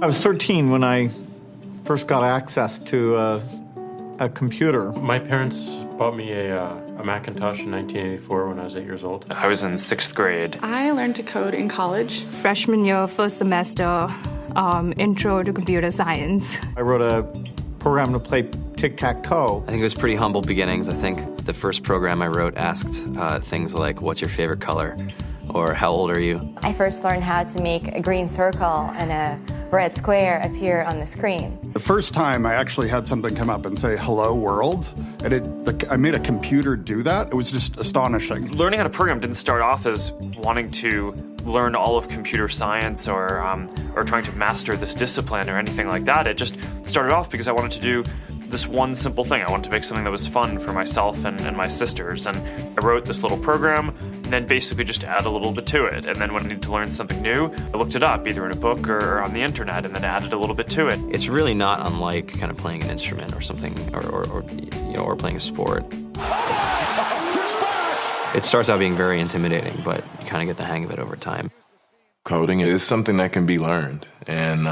I was 13 when I first got access to a computer. My parents bought me a Macintosh in 1984 when I was 8 years old. I was in 6th grade. I learned to code in college. Freshman year, first semester, intro to computer science. I wrote a program to play tic-tac-toe. I think it was pretty humble beginnings. I think the first program I wrote asked things like, what's your favorite color? Or how old are you? I first learned how to make a green circle and a red square appear on the screen. The first time I actually had something come up and say, hello world, and I made a computer do that. It was just astonishing. Learning how to program didn't start off as wanting to learn all of computer science or trying to master this discipline or anything like that. It just started off because I wanted to do this one simple thing. I wanted to make something that was fun for myself and my sisters. And I wrote this little program and then basically just add a little bit to it. And then when I needed to learn something new, I looked it up either in a book or on the internet and then added a little bit to it. It's really not unlike kind of playing an instrument or something or playing a sport. It starts out being very intimidating, but you kind of get the hang of it over time. Coding is something that can be learned, and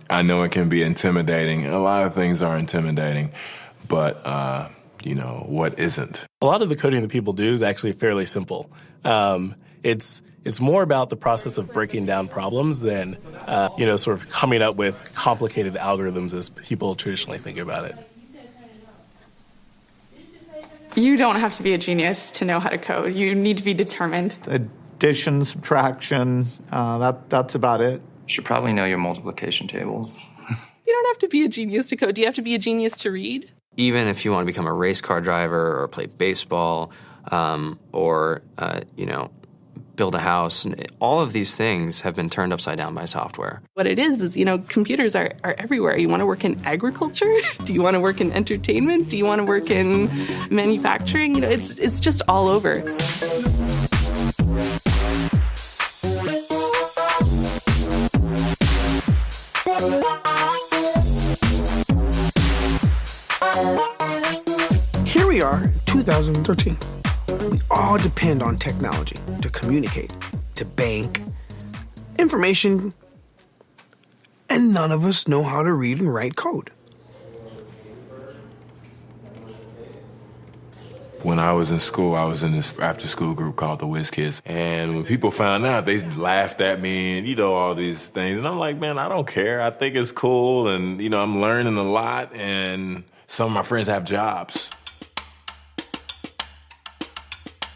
I know it can be intimidating. A lot of things are intimidating, but, what isn't? A lot of the coding that people do is actually fairly simple. It's more about the process of breaking down problems than, sort of coming up with complicated algorithms as people traditionally think about it. You don't have to be a genius to know how to code. You need to be determined. Addition, subtraction, that's about it. You should probably know your multiplication tables. You don't have to be a genius to code. Do you have to be a genius to read? Even if you want to become a race car driver or play baseball or build a house, all of these things have been turned upside down by software. What it is, computers are everywhere. You want to work in agriculture? Do you want to work in entertainment? Do you want to work in manufacturing? It's just all over. Here we are, 2013. We all depend on technology to communicate, to bank, information, and none of us know how to read and write code. When I was in school, I was in this after-school group called the Whiz Kids. And when people found out, they laughed at me and, all these things. And I'm like, man, I don't care. I think it's cool. And, I'm learning a lot. And some of my friends have jobs.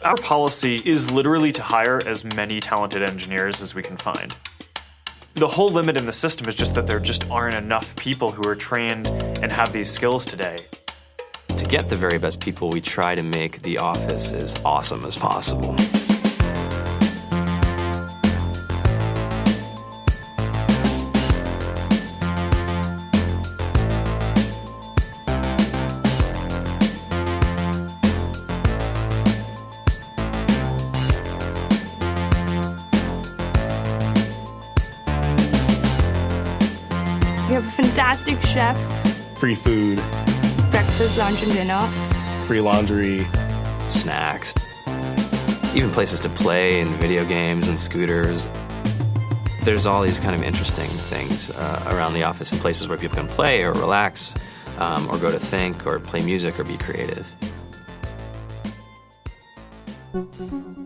Our policy is literally to hire as many talented engineers as we can find. The whole limit in the system is just that there just aren't enough people who are trained and have these skills today. To get the very best people, we try to make the office as awesome as possible. We have a fantastic chef. Free food. Breakfast, lunch, and dinner. Free laundry. Snacks. Even places to play and video games and scooters. There's all these kind of interesting things around the office and places where people can play or relax or go to think or play music or be creative.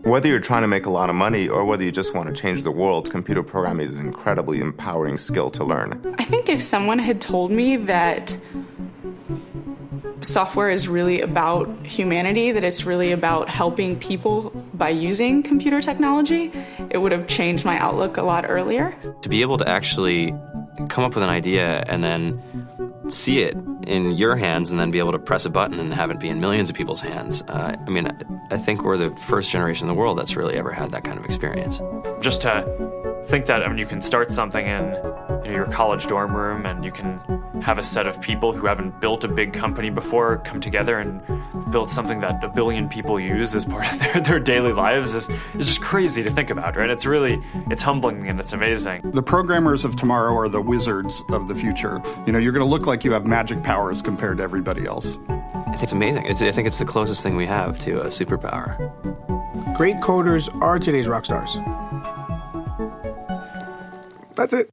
Whether you're trying to make a lot of money or whether you just want to change the world, computer programming is an incredibly empowering skill to learn. I think if someone had told me that software is really about humanity, that it's really about helping people by using computer technology, it would have changed my outlook a lot earlier. To be able to actually come up with an idea and then see it in your hands and then be able to press a button and have it be in millions of people's hands. I think we're the first generation in the world that's really ever had that kind of experience. Just to think that you can start something in your college dorm room and you can have a set of people who haven't built a big company before come together and build something that 1 billion people use as part of their daily lives is just crazy to think about, right? It's humbling and it's amazing. The programmers of tomorrow are the wizards of the future. You're going to look like you have magic powers compared to everybody else. I think it's amazing. I think it's the closest thing we have to a superpower. Great coders are today's rock stars. That's it.